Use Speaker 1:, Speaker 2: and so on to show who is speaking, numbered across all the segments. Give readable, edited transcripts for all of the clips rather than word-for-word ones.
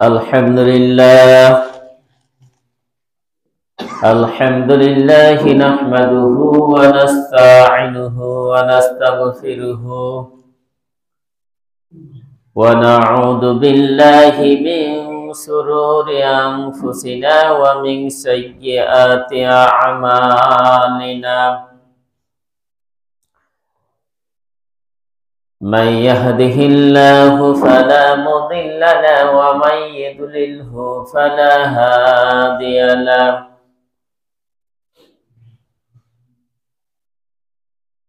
Speaker 1: الحمد لله نحمده ونستعينه ونستغفره ونعوذ بالله من شرور أنفسنا ومن سيئات أعمالنا. من يهده الله فلا مضل له ومن يضلله فلا هادي له.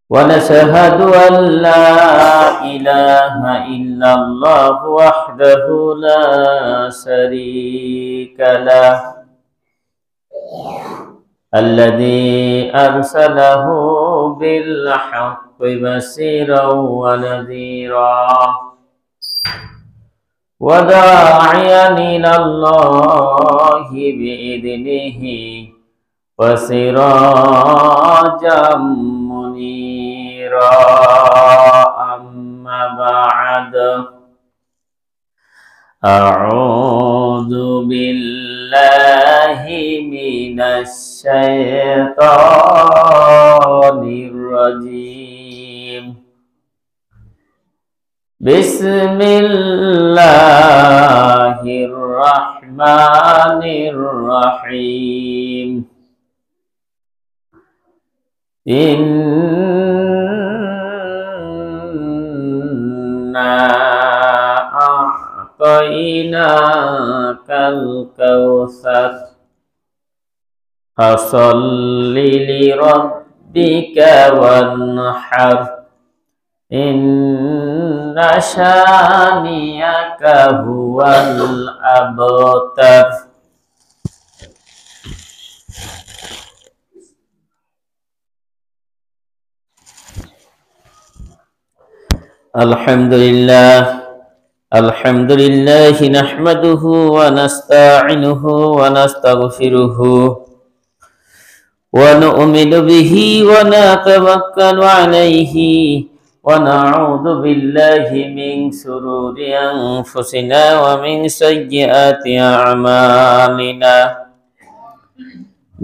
Speaker 1: ونشهد أن لا إله إلا الله وحده لا شريك له الذي أرسله بالحق بشيرا ونذيرا وداعيا إلى الله بإذنه وسراجا منيرا. أما بعد، أعوذ بالله من الشيطان الرجيم. بسم الله الرحمن الرحيم. إنا أعطيناك الكوثر فصل لربك وانحر إن شانئك هو الأبتر. الحمد لله نحمده ونستعينه ونستغفره ونؤمن به ونتوكل عليه ونعوذ بالله من شرور أنفسنا ومن سيئات أعمالنا.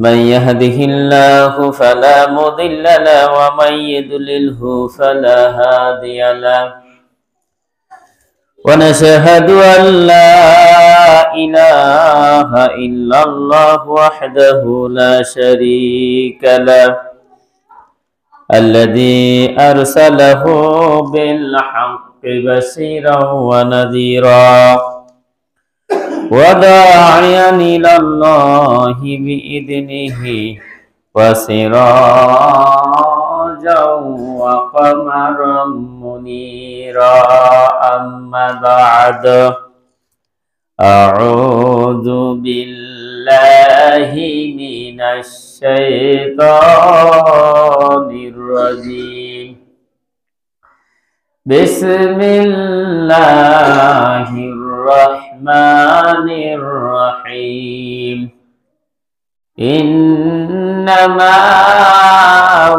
Speaker 1: من يهده الله فلا مضل له ومن يضلله فلا هادي له. ونشهد أن لا إله إلا الله وحده لا شريك له الذي أرسله بالحق بشيرا ونذيرا وداعيا إلى الله بإذنه وسراجا وقمرا منيرا. أما بعد، أعوذ بالله من الشيطان الرجيم. بسم الله الرحمن الرحيم. إنما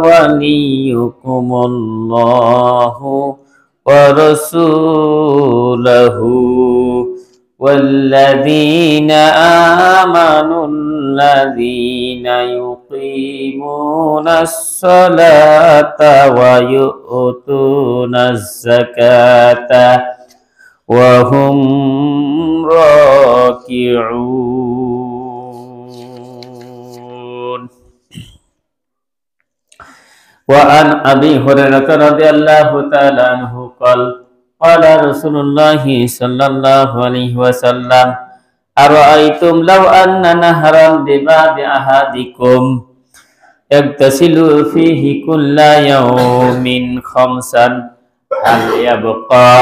Speaker 1: وليكم الله ورسوله والذين آمنوا الذين يقيمون الصلاة ويؤتون الزكاة وهم راكعون. وعن أبي هريرة رضي الله تعالى عنه قال قال رسول الله صلى الله عليه وسلم أرأيتم لو أن نهرا بباب أحدكم يغتسل فيه كل يوم خمسا هل يبقى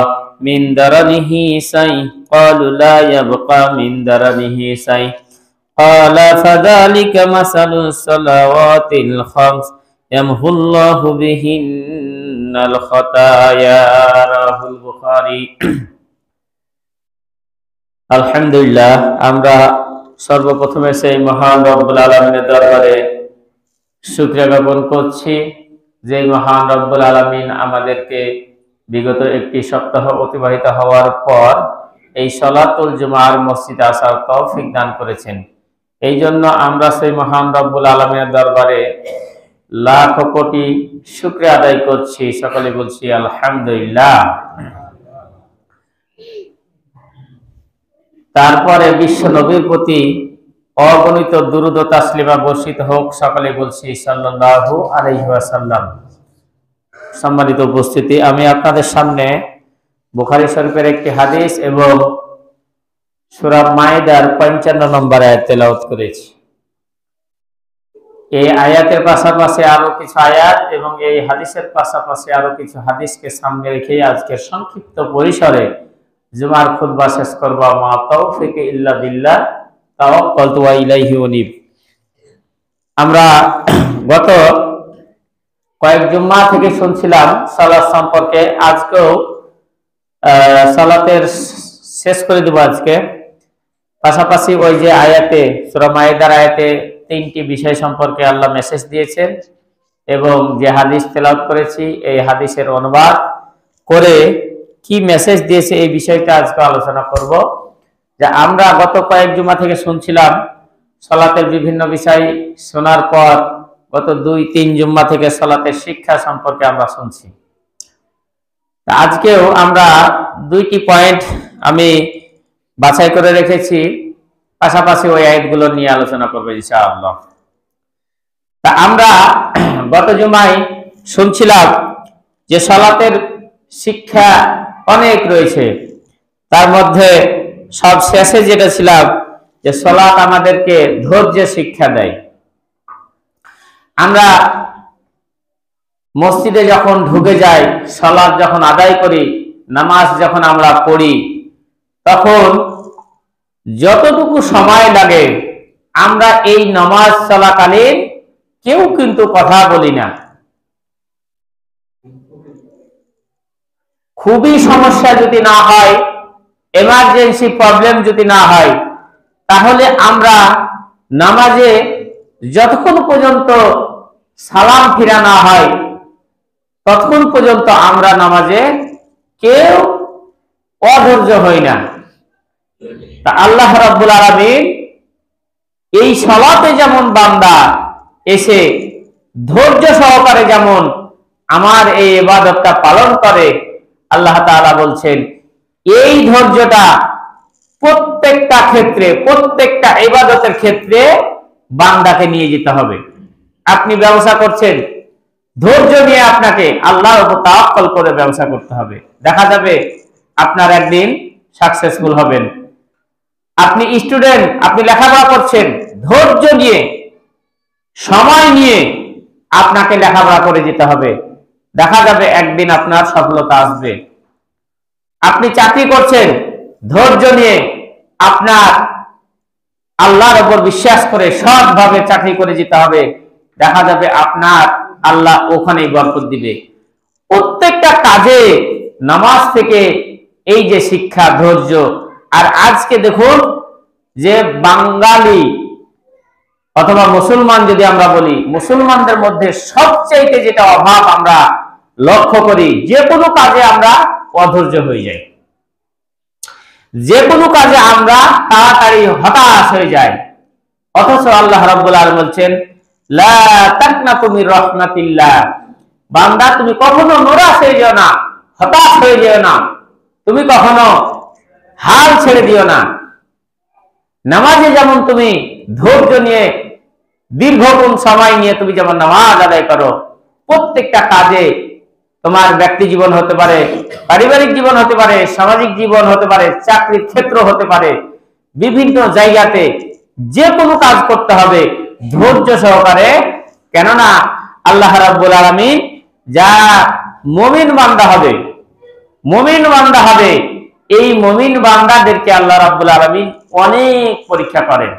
Speaker 1: من درنه شيء؟ قالوا لا يبقى من درنه شيء. قال فذلك مثل الصلوات الخمس يمحو الله بهن الخطايا. رواه البخاري। আলহামদুলিল্লাহ, আমরা সর্বপ্রথমে সেই মহান রব্বুল আলামিনের দরবারে শুকরিয়া জ্ঞাপন করছি যে মহান রব্বুল আলামিন আমাদেরকে বিগত একটি সপ্তাহ অতিবাহিত হওয়ার পর এই সালাতুল জুমার মসজিদে আসার তৌফিক দান করেছেন। এই জন্য আমরা সেই মহান রব্বুল আলামিনের দরবারে লাখ কোটি শুকরিয়া আদায় করছি। সকলে বলছি আলহামদুলিল্লাহ। তারপরে বিশ্ব নবীর প্রতি অগণিত দুরূদ ও তাসলিমা বর্ষিত হোক। সকলে বলছি সাল্লাল্লাহু আলাইহি ওয়াসাল্লাম। সম্মানিত উপস্থিতি, আমি আপনাদের সামনে বুখারী শরীফের একটি হাদিস এবং সূরা মাইদার 55 নম্বর আয়াত তেলাওয়াত করেছি। এই আয়াতের পাশাপাশি আরো কিছু আয়াত এবং এই হাদিসের পাশাপাশি আরো কিছু হাদিসকে সামনে রেখে আজকের সংক্ষিপ্ত পরিসরে জুমার খুতবা শেষ করব। মা তাওফিক ইল্লা বিল্লাহ, তাওয়াক্কালতু ওয়া ইলাইহি উনীব। আমরা গত কয়েক জুম্মা থেকে শুনছিলাম সালাত সম্পর্কে। আজকেও সালাতের শেষ করে দেব আজকে। পাশাপাশি ওই যে আয়াতে সূরা মাইদার আয়াতে 3টি বিষয় সম্পর্কে আল্লাহ মেসেজ দিয়েছেন এবং যে হাদিস তেলাওয়াত করেছি এই হাদিসের অনুবাদ করে কি মেসেজ দিয়েছে এই বিষয়টা আজকে আলোচনা করব। যে আমরা গত কয়েক জুমা থেকে শুনছিলাম সালাতের বিভিন্ন বিষয়, শোনার পর গত 2-3 জুম্মা থেকে সালাতের শিক্ষা সম্পর্কে আমরা শুনছি। আজকেও আমরা 2টি পয়েন্ট আমি বাছাই করে রেখেছি, পাশাপাশি ওই আয়াতগুলো নিয়ে আলোচনা করব ইনশাআল্লাহ। তা আমরা গত জুমায় শুনছিলাম যে সালাতের শিক্ষা অনেক রয়েছে, তার মধ্যে সব শেষে যেটা ছিলাম যে সালাত আমাদেরকে ধৈর্য শিক্ষা দেয়। আমরা মসজিদে যখন ঢুকে যাই, সালাত যখন আদায় করি, নামাজ যখন আমরা পড়ি, তখন যতটুকু সময় লাগে আমরা এই নামাজ চলাকালীন কেউ কিন্তু কথা বলি না। খুবই সমস্যা যদি না হয়, এমার্জেন্সি প্রবলেম যদি না হয়, তাহলে আমরা নামাজে যতক্ষণ পর্যন্ত সালাম ফিরা না হয় ততক্ষণ পর্যন্ত আমরা নামাজে কেউ অধৈর্য হই না। তা আল্লাহ রাব্বুল আলামিন এই সালাতে যেমন বান্দা এসে ধৈর্য সহকারে যেমন আমার এই ইবাদতটা পালন করে, আল্লাহ তাআলা বলছেন এই ধৈর্যটা প্রত্যেকটা ক্ষেত্রে, প্রত্যেকটা ইবাদতের ক্ষেত্রে বান্দাকে নিয়ে যেতে হবে। আপনি ব্যবসা করছেন, ধৈর্য নিয়ে আপনাকে আল্লাহর উপর তাওয়াক্কুল করে ব্যবসা করতে হবে। দেখা যাবে আপনার একদিন সাকসেসফুল হবেন। আপনি স্টুডেন্ট, আপনি লেখাপড়া করছেন, ধৈর্য নিয়ে সময় নিয়ে আপনাকে লেখাপড়া করে যেতে হবে। দেখা যাবে একদিন আপনার সফলতা আসবে। আপনি চাকরি করছেন, ধৈর্য নিয়ে আপনার আল্লাহর উপর বিশ্বাস করে সৎভাবে চাকরি করে যেতে হবে। দেখা যাবে আপনার আল্লাহ ওখানেই বরকত দিবে। প্রত্যেকটা কাজে নামাজ থেকে এই যে শিক্ষা, ধৈর্য। আর আজকে দেখুন যে বাঙালি অথবা মুসলমান যদি আমরা বলি, মুসলমানদের মধ্যে সবচাইতে যেটা অভাব আমরা লক্ষ্য করি, যে কোনো কাজে আমরা অধৈর্য হয়ে যাই, যে কোনো কাজে আমরা তাড়াতাড়ি হতাশ হয়ে যাই। অথচ আল্লাহ রাব্বুল আলামিন বলছেন লা তাকনাতু মির রাহমাতিল্লাহ, বান্দা তুমি কখনো নিরাশ হয়ে যেও না, হতাশ হয়ে যেও না, তুমি কখনো হাল ছেড়ে দিও না। নামাজে যেমন তুমি ধৈর্য নিয়ে দীর্ঘক্ষণ সময় নিয়ে তুমি যেমন নামাজ আদায় করো, প্রত্যেকটা কাজে, তোমার ব্যক্তি জীবন হতে পারে, পারিবারিক জীবন হতে পারে, সামাজিক জীবন হতে পারে, চাকরির ক্ষেত্র হতে পারে, বিভিন্ন জায়গাতে যে কোনো কাজ করতে হবে ধৈর্য সহকারে। কেননা আল্লাহ রাব্বুল আলামিন যা মুমিন বান্দা হবে, মুমিন বান্দা হবে, এই মুমিন বান্দাদেরকে আল্লাহ রাব্বুল আলামিন অনেক পরীক্ষা করেন।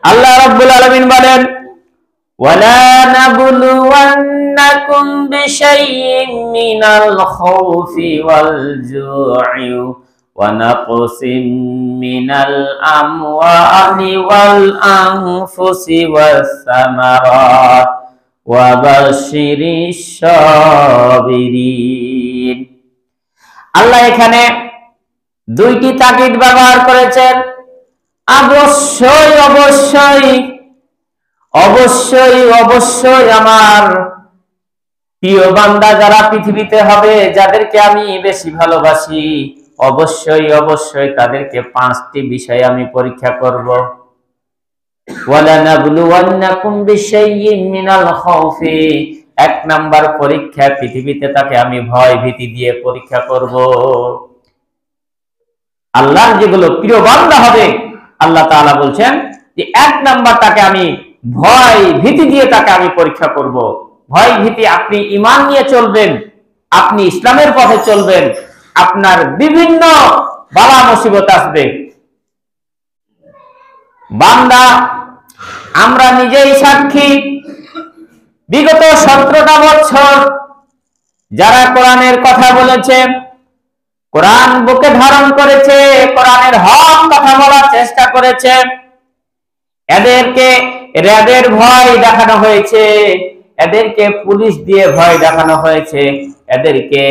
Speaker 1: আল্লাহ রাব্বুল আলামিন বলেন ওয়ালা নাবলুওয়ান্নাকুম বিশাইইন মিনাল খাউফি ওয়াল জু'i ওয়া নাকসিম মিনাল আমওয়ালি ওয়াল আনফুসি ওয়াস সামারাত ওয়া বাশশিরিশ সাবিরিন। আল্লাহ এখানে দুইটি তাকিদ ব্যবহার করেছেন। অবশ্যই অবশ্যই অবশ্যই অবশ্যই আমার প্রিয় বান্দা যারা পৃথিবীতে হবে, যাদেরকে আমি বেশি ভালোবাসি, অবশ্যই অবশ্যই তাদেরকে 5টি বিষয়ে আমি পরীক্ষা করব। ওয়ালানাবলুওয়ান্নাকুম বিশাইইন মিনাল খাউফি, 1 নাম্বার পরীক্ষা, পৃথিবীতে তাকে আমি ভয় ভীতি দিয়ে পরীক্ষা করব। আল্লাহর যেগুলো প্রিয় বান্দা হবে, আল্লাহ তাআলা বলছেন যে 1 নাম্বার তাকে আমি ভয় ভীতি দিয়ে তাকে আমি পরীক্ষা করব। ভয় ভীতি, আপনি ঈমান নিয়ে চলবেন, আপনি ইসলামের পথে চলবেন, আপনার বিভিন্ন বালা মুসিবত আসবে। বান্দা, আমরা নিজেই সাক্ষী, বিগত 17টা বছর যারা কোরআনের কথা বলেছে, কোরআন বুকে ধারণ করেছে, কোরআনের হক কথা বলার চেষ্টা করেছে, এদেরকে র্যাবের ভয় দেখানো হয়েছে, এদেরকে পুলিশ দিয়ে ভয় দেখানো হয়েছে, এদেরকে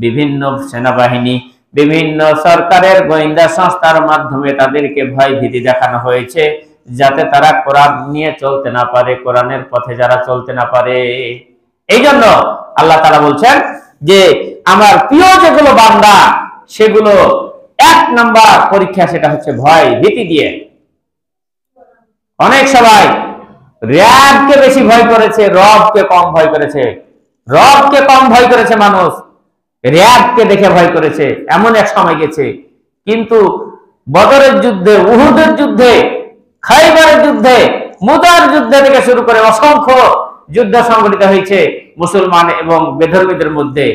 Speaker 1: বিভিন্ন সেনাবাহিনী, বিভিন্ন সরকারের গোয়েন্দা সংস্থার মাধ্যমে তাদেরকে ভয় ভীতি দেখানো হয়েছে, যাতে তারা কোরআন নিয়ে চলতে না পারে, কোরআনের পথে যারা চলতে না পারে। এই জন্য আল্লাহ তাআলা বলছেন যে আমার প্রিয় যেগুলো বান্দা, সেগুলো 1 নাম্বার পরীক্ষা, সেটা হচ্ছে ভয় ভীতি দিয়ে। অনেক সবাই র‍্যাবকে বেশি ভয় করেছে, রবকে কম ভয় করেছে। রবকে কম ভয় করেছে মানুষ, র‍্যাবকে দেখে ভয় করেছে, এমন এক সময় গেছে। কিন্তু বদরের যুদ্ধে, উহুদের যুদ্ধে, খাইবারের যুদ্ধে, মুতার যুদ্ধে থেকে শুরু করে অসংখ্য যুদ্ধ সংঘটিত হয়েছে মুসলমান এবং বেধর্মীদের মধ্যে।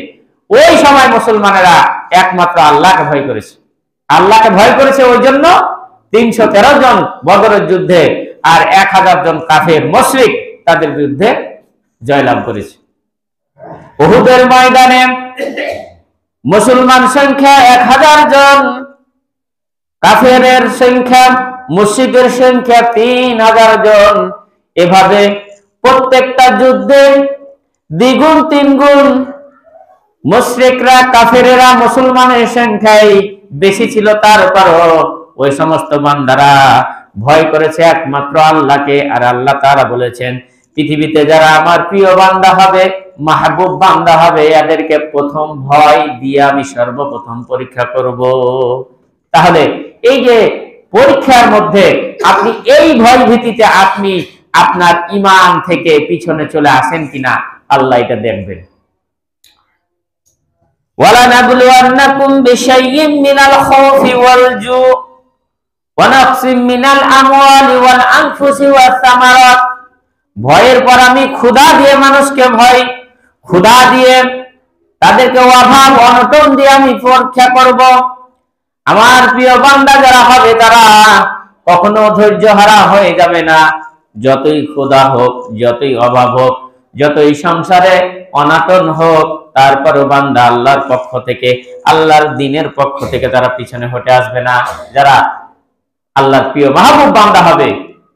Speaker 1: ওই সময় মুসলমানেরা একমাত্র আল্লাহকে ভয় করেছে। আল্লাহকে ভয় করেছে ওই জন্য 313 জন বদরের যুদ্ধে আর 1000 জন কাফের মুশরিক তাদের বিরুদ্ধে জয়লাভ করেছে। উহুদের ময়দানে মুসলমান সংখ্যা 1000 জন, কাফেরের সংখ্যা, মুশরিকের সংখ্যা 3000 জন। এভাবে প্রত্যেকটা যুদ্ধে দ্বিগুণ তিনগুণ মুশরিকরা, কাফেরেরা মুসলমানের সংখ্যায় বেশি ছিল। তারপরও ওই সমস্ত বান্দারা ভয় করেছে একমাত্র আল্লাহকে। আর আল্লাহ তাআলা বলেছেন, পৃথিবীতে যারা আমার প্রিয় বান্দা হবে, মাহবুব বান্দা হবে, এদেরকে প্রথম ভয় দিয়ে আমি সর্বপ্রথম পরীক্ষা করব। তাহলে এই যে পরীক্ষার মধ্যে আপনি এই ভয় ভীতিতে আপনি আপনার ঈমান থেকে পিছনে চলে আসেন কিনা, আল্লাহ এটা দেখবেন। ওয়ালানাবলুওয়ান্নাকুম বিশাইইন মিনাল খাউফি ওয়াল জু ওয়া নাকসিম মিনাল আমওয়ালি ওয়াল আনফুসি ওয়াস সামারাত, ভয়ের পর আমি ক্ষুধা দিয়ে মানুষকে ভয়, ক্ষুধা দিয়ে তাদেরকে অভাব অনটন দিয়ে আমি পরীক্ষা করব। আমার প্রিয় বান্দা যারা হবে, তারা কখনো ধৈর্য হারা হয়ে যাবে না। যতই ক্ষুধা হোক, যতই অভাব হোক, যতই সংসারে অনাটন হোক, তারপরও বান্দা আল্লাহর পক্ষ থেকে, আল্লাহর দ্বীনের পক্ষ থেকে তারা পিছনে হটে আসবে না। যারা আল্লাহর প্রিয় মাহবুব বান্দা হবে,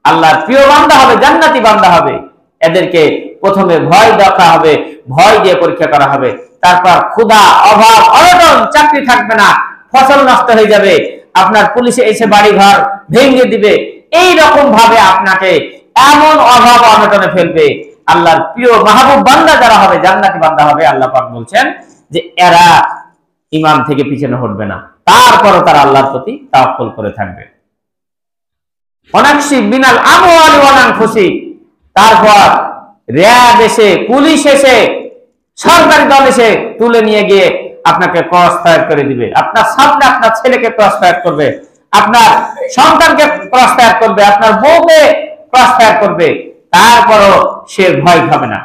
Speaker 1: আল্লাহর প্রিয় বান্দা হবে, জান্নাতি বান্দা হবে, এদেরকে প্রথমে ভয় দেখা হবে, ভয় দিয়ে পরীক্ষা করা হবে। তারপর ক্ষুধা, অভাব, অনটন, চাকরি থাকবে না, ফসল নষ্ট হয়ে যাবে, আপনার পুলিশে এসে বাড়ি ঘর ভেঙে দিবে, এই রকম ভাবে আপনাকে এমন অভাব অনটনে ফেলবে। আল্লাহর প্রিয় মাহবুব বান্দা যারা হবে, জান্নাতি বান্দা হবে, আল্লাহ পাক বলছেন যে এরা ঈমান থেকে পিছনে হটবে না, তারপরও তারা আল্লাহর প্রতি তাওয়াক্কুল করে থাকবে। অনাকসি বিনাল আমওয়ালি ওয়াল আনফুসি, তারপর র‍্যাব এসে, পুলিশ এসে, সরকারি দল এসে তুলে নিয়ে গিয়ে আপনাকে ক্রস ফায়ার করে দিবে। আপনার সামনে আপনার ছেলেকে ক্রস ফায়ার করবে, আপনার সন্তানকে ক্রস ফায়ার করবে, আপনার বউকে ক্রস ফায়ার করবে, তারপরও সে ভয় খাবে না।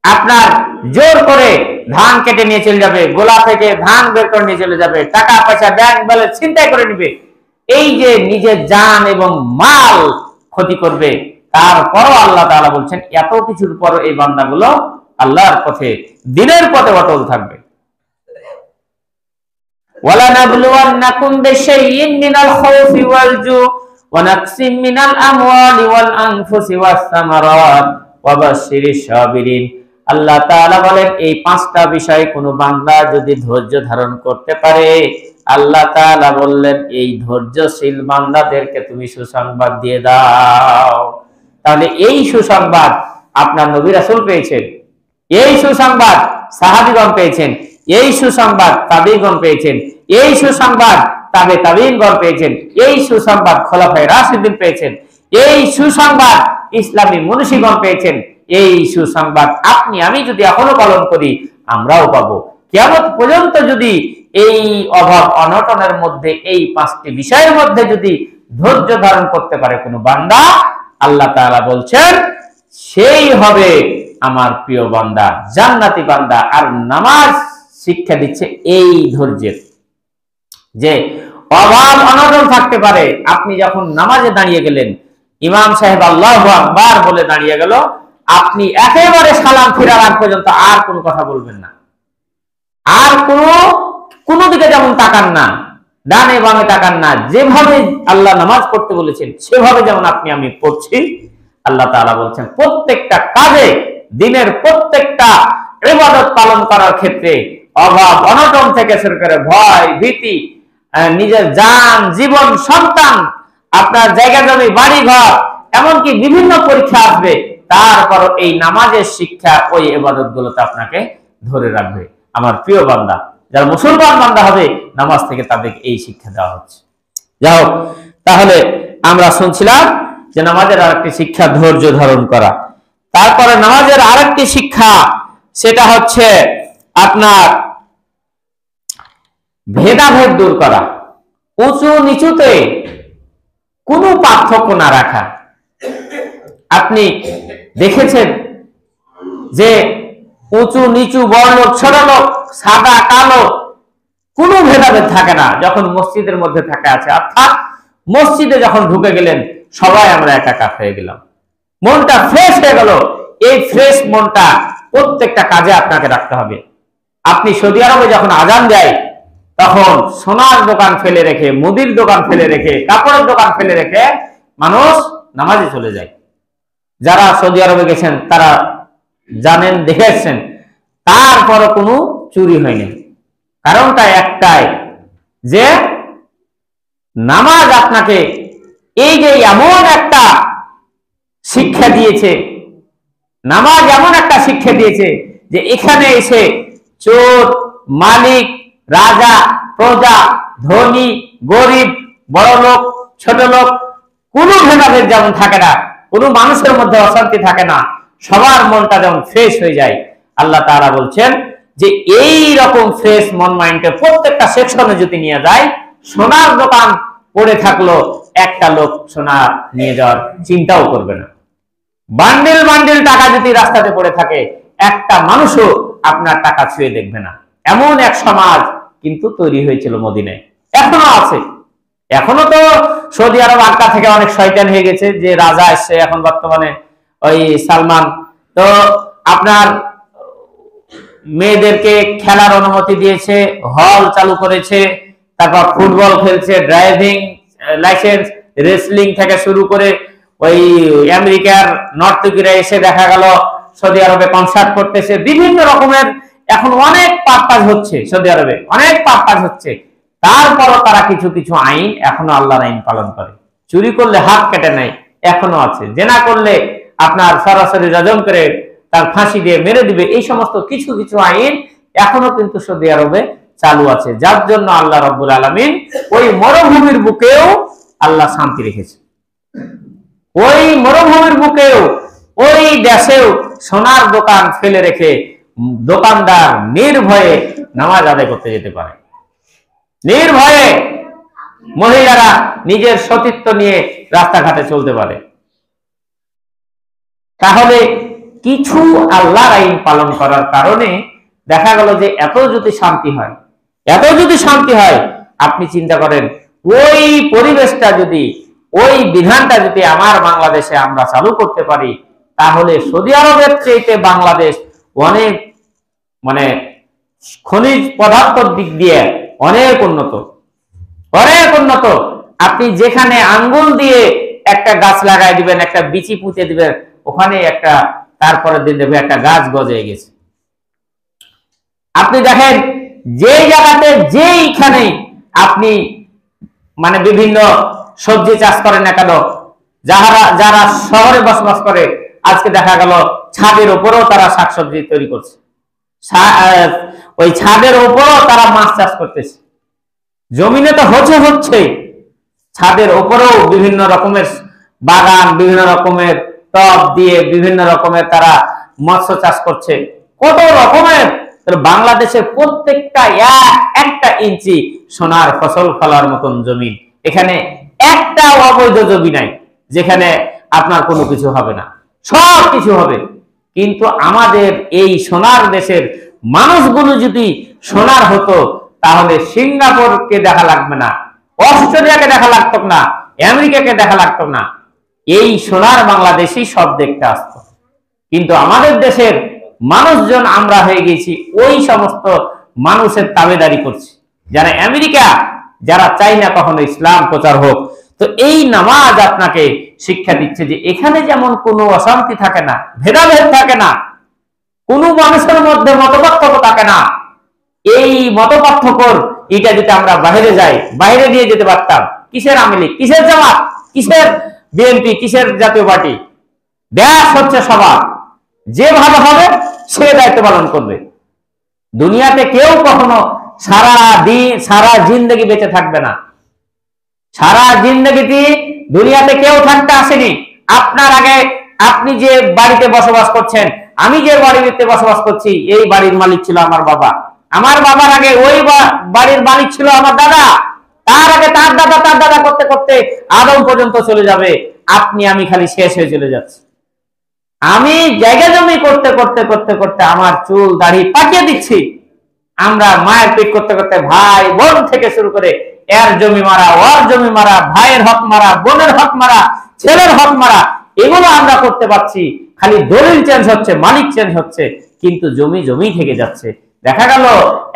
Speaker 1: আপনার জোর করে ধান কেটে নিয়ে চলে যাবে, গোলা থেকে ধান বের করে নিয়ে চলে যাবে, টাকা পয়সা ব্যাংক ব্যালেন্স ছিনতাই করে নিবে, এই যে নিজের জান এবং মাল ক্ষতি করবে। তারপরও আল্লাহ তাআলা বলছেন এত কিছুর পরও এই বান্দাগুলো আল্লাহর পথে, দ্বীনের পথে অটল থাকবে। ওয়ালানাবলুওয়ান্নাকুম বিশাইইন মিনাল খাউফি ওয়াল জু ওয়া নাকসিম মিনাল আমওয়ালি ওয়াল আনফুসি ওয়াস সামারাত ওয়া বাশশিরিশ সাবিরিন। আল্লাহ তাআলা বলেন এই 5টা বিষয় কোন বান্দা যদি ধৈর্য ধারণ করতে পারে, আল্লাহ তাআলা বললেন এই ধৈর্যশীল বান্দাদেরকে তুমি সুসংবাদ দিয়ে দাও। তাহলে এই সুসংবাদ আপনার নবী রাসূল পেয়েছেন, এই সুসংবাদ সাহাবীগণ পেয়েছেন, এই সুসংবাদ তাবেঈগণ পেয়েছেন, এই সুসংবাদ তাবে তাবেঈনগণ পেয়েছেন, এই সুসংবাদ খোলাফায়ে রাশিদিন পেয়েছেন, এই সুসংবাদ ইসলামী মনীষীগণ পেয়েছেন। এই সুসংবাদ আপনি আমি যদি এখনো পালন করি আমরাও পাবো। কিয়ামত পর্যন্ত যদি এই অভাব অনটনের মধ্যে এই পাঁচটি বিষয়ের মধ্যে যদি ধৈর্য ধারণ করতে পারে কোনো বান্দা, আল্লাহ তাআলা বলছেন সেই হবে আমার প্রিয় বান্দা, জান্নাতি বান্দা। আর নামাজ শিক্ষা দিচ্ছে এই ধৈর্যের, যে অভাব অনটন থাকতে পারে, আপনি যখন নামাজে দাঁড়িয়ে গেলেন, ইমাম সাহেব আল্লাহু আকবার বলে দাঁড়িয়ে গেল, আপনি একেবারে সালাম ফিরার আগ পর্যন্ত আর কোনো কথা বলবেন না, আর কোনো দিকে যেমন তাকান না, ডানে বামে তাকান না, যেভাবে আল্লাহ নামাজ পড়তে বলেছেন সেভাবে যেমন আপনি আমি পড়ছি। আল্লাহ তাআলা বলছেন প্রত্যেকটা কাজে, দিনের প্রত্যেকটা ইবাদত পালন করার ক্ষেত্রে অভাব অনটন থেকে শুরু করে ভয় ভীতি, নিজের জান জীবন সন্তান, আপনার জায়গা জমি বাড়ি ঘর, এমনকি বিভিন্ন পরীক্ষা আসবে, তারপর এই নামাজের শিক্ষা ওই ইবাদত গুলোতে আপনাকে ধরে রাখবে। আমার প্রিয় বান্দা, যারা মুসলমান বান্দা হবে, নামাজ থেকে তাদেরকে এই শিক্ষা দেওয়া হচ্ছে। যাই হোক, তাহলে আমরা শুনছিলাম যে নামাজের আরেকটি শিক্ষা ধৈর্য ধারণ করা। তারপরে নামাজের আরেকটি শিক্ষা, সেটা হচ্ছে আপনার ভেদাভেদ দূর করা, উঁচু নিচুতে কোনো পার্থক্য না রাখা। আপনি দেখেছেন যে উঁচু নিচু, বড় লোক ছোট লোক, সাদা কালো, কোনো ভেদাভেদ থাকে না যখন মসজিদের মধ্যে থাকে আছে। অর্থাৎ মসজিদে যখন ঢুকে গেলেন সবাই আমরা একাকার হয়ে গেলাম, মনটা ফ্রেশ হয়ে গেল। এই ফ্রেশ মনটা প্রত্যেকটা কাজে আপনাকে রাখতে হবে। আপনি সৌদি আরবে যখন আজান দেয় তখন সোনার দোকান ফেলে রেখে, মুদির দোকান ফেলে রেখে, কাপড়ের দোকান ফেলে রেখে মানুষ নামাজে চলে যায়। যারা সৌদি আরবে গেছেন তারা জানেন, দেখেছেন, তারপরও কোনো চুরি হয়নি। কারণটা একটাই, যে নামাজ আপনাকে এই যে এমন একটা শিক্ষা দিয়েছে, নামাজ এমন একটা শিক্ষা দিয়েছে যে এখানে এসে চোর, মালিক, রাজা, প্রজা, ধনী, গরিব, বড় লোক, ছোট লোক, কোনো ভেদাভেদ যেমন থাকে না, কোনো মানুষের মধ্যে অশান্তি থাকে না, সবার মনটা যেমন ফ্রেশ হয়ে যায়। আল্লাহ তাআলা বলছেন যে এই রকম ফ্রেশ মন মাইন্ডে প্রত্যেকটা সেকশনে যদি নিয়ে যায়, সোনার দোকান পড়ে থাকলো, একটা লোক সোনা নিয়ে যাওয়ার চিন্তাও করবে না। বান্ডিল বান্ডিল টাকা যদি রাস্তাতে পড়ে থাকে, একটা মানুষও আপনার টাকা ছুঁয়ে দেখবে না। এমন এক সমাজ কিন্তু তৈরি হয়েছিল মদিনায়, এখনো আছে। এখনো তো সৌদি আরব আগ্রা থেকে অনেক শয়তান হয়ে গেছে, যে রাজা আসছে এখন বর্তমানে ওই সালমান, তো আপনার মেয়েদেরকে খেলার অনুমতি দিয়েছে, হল চালু করেছে, তারপর ফুটবল খেলছে, ড্রাইভিং লাইসেন্স, রেসলিং থেকে শুরু করে ওই আমেরিকার নর্তকীরা এসে দেখা গেল সৌদি আরবে কনসার্ট করতেছে, বিভিন্ন রকমের এখন অনেক পাপ হচ্ছে সৌদি আরবে, অনেক পাপ হচ্ছে। তারপরও তারা কিছু কিছু আইন এখনো আল্লাহর আইন পালন করে। চুরি করলে হাত কেটে নেয়, এখনো আছে। জেনা করলে আপনার সরাসরি রজম করে তার ফাঁসি দিয়ে মেরে দিবে, এই সমস্ত কিছু কিছু আইন এখনো কিন্তু সৌদি আরবে চালু আছে। যার জন্য আল্লাহ রাব্বুল আলামিন ওই মরুভূমির বুকেও আল্লাহ শান্তি রেখেছে, ওই মরুভূমির বুকেও, ওই দেশেও সোনার দোকান ফেলে রেখে দোকানদার নির্ভয়ে নামাজ আদায় করতে যেতে পারে, নির্ভয়ে মহিলারা নিজের সতীত্ব নিয়ে রাস্তাঘাটে চলতে পারে। তাহলে কিছু আল্লাহর আইন পালন করার কারণে দেখা গেল যে এত যদি শান্তি হয়, এত যদি শান্তি হয়, আপনি চিন্তা করেন ওই পরিবেশটা যদি, ওই বিধানটা যদি আমার বাংলাদেশে আমরা চালু করতে পারি, তাহলে সৌদি আরবের চাইতে বাংলাদেশ অনেক মানে খনিজ পদার্থের দিক দিয়ে অনেক উন্নত, অনেক উন্নত। আপনি যেখানে আঙ্গুল দিয়ে একটা গাছ লাগাই দিবেন, একটা বিচি পুঁতে দিবেন, ওখানে একটা তারপরের দিন দেখবে একটা গাছ গজে গেছে। আপনি দেখেন যে জায়গাতে যেইখানে আপনি মানে বিভিন্ন সবজি চাষ করেন না কেন, যারা শহরে বসবাস করে আজকে দেখা গেল ছাদের উপরেও তারা শাকসবজি তৈরি করছে, ওই ছাদের উপরেও তারা মাছ চাষ করতেছে। জমিনে তো হচ্ছে, ছাদের উপরেও বিভিন্ন রকমের বাগান, বিভিন্ন রকমের টব দিয়ে বিভিন্ন রকমের তারা মৎস্য চাষ করছে, কত রকমের। বাংলাদেশের প্রত্যেকটা একটা ইঞ্চি সোনার ফসল ফলার মতন জমি, এখানে একটা অবৈধ জমি নাই যেখানে আপনার কোনো কিছু হবে না, সব কিছু হবে। কিন্তু আমাদের এই সোনার দেশের মানুষগুলো যদি সোনার হতো তাহলে সিঙ্গাপুরকে দেখা লাগবে না, অস্ট্রেলিয়াকে দেখা লাগতো না, আমেরিকাকে দেখা লাগতো না, এই সোনার বাংলাদেশই সব দেখতে আসতো। কিন্তু আমাদের দেশের মানুষজন আমরা হয়ে গেছি ওই সমস্ত মানুষের তাবেদারি করছি, যারা আমেরিকা, যারা চাই না কখনো ইসলাম প্রচার হোক। তো এই নামাজ আপনাকে শিক্ষা দিচ্ছে যে এখানে যেমন কোনো অশান্তি থাকে না, ভেদাভেদ থাকে না, কোনো মানুষের মধ্যে মতপার্থক্য থাকে না। এই মতপার্থক্যর এটা যদি আমরা বাইরে যাই, বাইরে দিয়ে যেতে পারতাম, কিসের আওয়ামী লীগ, কিসের জামাত, কিসের বিএনপি, কিসের জাতীয় পার্টি, দেশ হচ্ছে সবার, যেভাবে হবে সে দায়িত্ব পালন করবে। দুনিয়াতে কেউ কখনো সারা জিন্দগি বেঁচে থাকবে না, সারা জিন্দগিতে দুনিয়াতে কেউ থাকতে আসেনি। আপনার আগে আপনি যে বাড়িতে বসবাস করছেন, আমি যে বাড়িতে বসবাস করছি, এই বাড়ির মালিক ছিল আমার বাবা, আমার বাবার আগে ওই বাড়ির মালিক ছিল আমার দাদা, তার আগে তার দাদা করতে করতে আদম পর্যন্ত চলে যাবে। আপনি আমি খালি শেষ হয়ে চলে যাচ্ছি। আমি জায়গা জমি করতে করতে করতে করতে আমার চুল দাড়ি পাকিয়ে দিচ্ছি। আমরা মায়ের পেট করতে করতে ভাই বোন থেকে শুরু করে এর জমি মারা, ওর জমি মারা, ভাইয়ের হক মারা, বোনের হক মারা, ছেলের হক মারা, এগুলো আমরা করতে পারছি। খালি দলিল চেঞ্জ হচ্ছে, মালিক চেঞ্জ হচ্ছে, কিন্তু জমি থেকে যাচ্ছে। দেখা গেল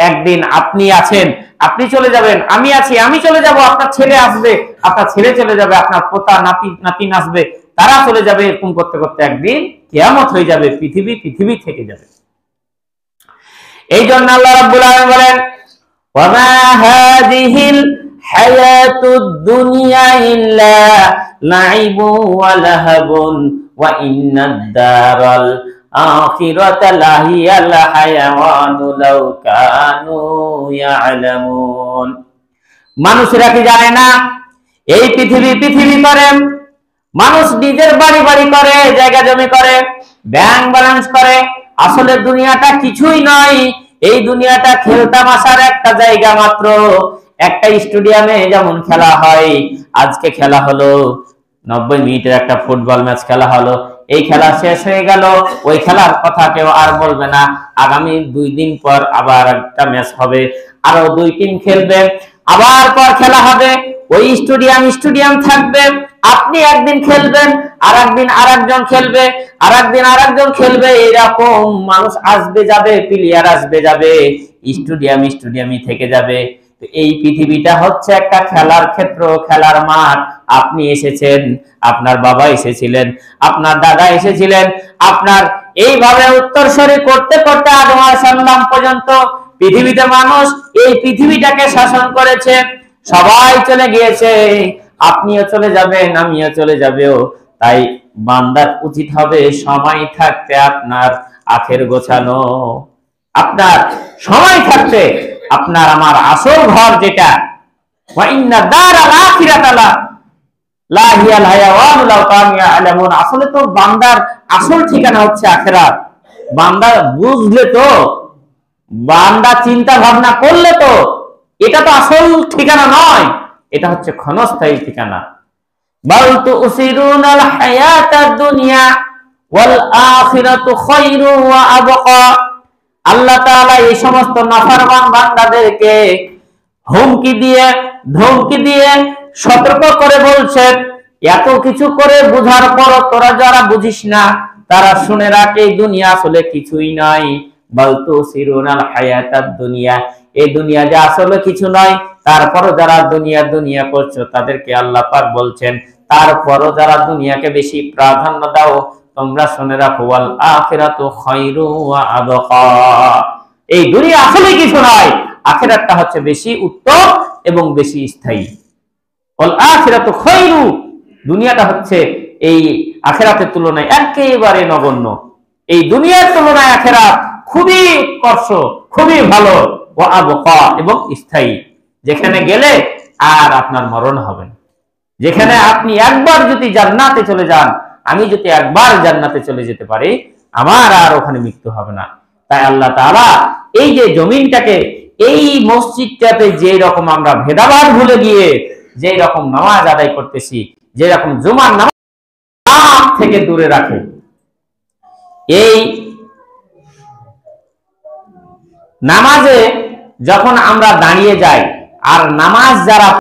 Speaker 1: একদিন আপনি আছেন, আপনি চলে যাবেন, আমি আছি, আমি চলে যাব, আপনার ছেলে আসবে, আপনার ছেলে চলে যাবে, আপনার পোতা নাতি আসবে, তারা চলে যাবে। এরকম করতে করতে একদিন কিয়ামত হয়ে যাবে, পৃথিবী থেকে যাবে। এই জন্য আল্লাহ রাব্বুল আলামিন বলেন, ওয়া মা হাযিহিল হায়াতুদ দুনিয়া ইল্লা লাইবু ওয়া লাহাবুন ওয়া ইন্নাদ দারাল আখিরাতা লাহিয়াল হায়াওয়ানু লাউ কানু ইয়ালামুন। মানুষেরা কি জানে না এই পৃথিবী করে, মানুষ নিজের বাড়ি করে, জায়গা জমি করে, ব্যাংক ব্যালেন্স করে। আসলে দুনিয়াটা কিছুই নয়, এই দুনিয়াটা খেলতামাশার একটা জায়গা মাত্র। একটা স্টেডিয়ামে যেমন খেলা হয়, আজকে খেলা হলো 90 মিনিটের একটা ফুটবল ম্যাচ খেলা হলো, এই খেলা শেষ হয়ে গেল, ওই খেলার কথা কেউ আর বলবে না। আগামী 2 দিন পর আবার একটা ম্যাচ হবে, আরো 2 টিম খেলবে, আবার পর খেলা হবে, ওই স্টেডিয়াম থাকবে। আপনি একদিন খেলবেন, আর একদিন আরেকজন খেলবে, আর একদিন আরেকজন খেলবে, এরকম মানুষ আসবে যাবে, প্লেয়ার আসবে যাবে, স্টেডিয়ামই থেকে যাবে। তো এই পৃথিবীটা হচ্ছে একটা খেলার ক্ষেত্র, খেলার মাঠ। আপনি এসেছেন, আপনার বাবা এসেছিলেন, আপনার দাদা এসেছিলেন, আপনার এইভাবে উত্তরসূরি করতে করতে আদম আলাইহিস সালাম পর্যন্ত পৃথিবীতে মানুষ এই পৃথিবীটাকে শাসন করেছে। সবাই চলে গিয়েছে, আপনিও চলে যাবেন, আমিও চলে যাবেও। তাই বান্দার উচিত হবে সময় থাকতে আপনার আখের গোছানো। আপনার সময় থাকতে আপনার আমার আসল ঘর যেটা, ওয়া ইন্না দারাল আখিরাতা লাহিয়াল হায়াওয়ানু লাউ কানু ইয়ালামুন, আসলে তো বান্দার আসল ঠিকানা হচ্ছে আখিরাত। বান্দা বুঝলে তো, বান্দা চিন্তা ভাবনা করলে তো, এটা তো আসল ঠিকানা নয়, এটা হচ্ছে ক্ষণস্থায়ী ঠিকানা। বাল তুসিরুনাল হায়াতাদ দুনিয়া ওয়াল আখিরাতু খায়রু ওয়া আবকা। আল্লাহ তাআলা এই সমস্ত নাফরমান বান্দাদেরকে হুমকি দিয়ে সতর্ক করে বলছেন, এত কিছু করে বুঝার পর তোরা যারা বুঝিস না, তারা শুনে রাখ, এই দুনিয়া আসলে কিছুই নয়। বাল তুসিরুনাল হায়াতাদ দুনিয়া, এই দুনিয়া যে আসলে কিছু নয়। তারপরও যারা দুনিয়া করছো তাদেরকে আল্লাহ পাক বলছেন, তারপরও যারা দুনিয়াকে বেশি প্রাধান্য দাও, তোমরা শুনে রাখো, ওয়াল আখিরাতু খায়রু ওয়া আবকা, এই দুনিয়া আসলে কিছু নয়, আখিরাতটা হচ্ছে বেশি উত্তম এবং বেশি স্থায়ী। ওয়াল আখিরাতু খায়রু, দুনিয়াটা হচ্ছে এই আখিরাতের তুলনায় একেবারে নগণ্য। এই দুনিয়ার তুলনায় আখিরাত খুবই উৎকর্ষ, খুবই ভালো। ওয়া আবকা, এবং স্থায়ী, যেখানে গেলে আর আপনার মরণ হবে না। যেখানে আপনি একবার যদি জান্নাতে চলে যান, আমি যদি একবার জান্নাতে চলে যেতে পারি, আমার আর ওখানে মৃত্যু হবে না। তাই আল্লাহ তাআলা এই যে জমিনটাকে, এই মসজিদটাতে যে রকম আমরা ভেদাভেদ ভুলে গিয়ে যে রকম নামাজ আদায় করতেছি, যে রকম জুমার নামাজ থেকে দূরে রাখে, এই নামাজে যখন আমরা দাঁড়িয়ে যাই আর নামাজ যারা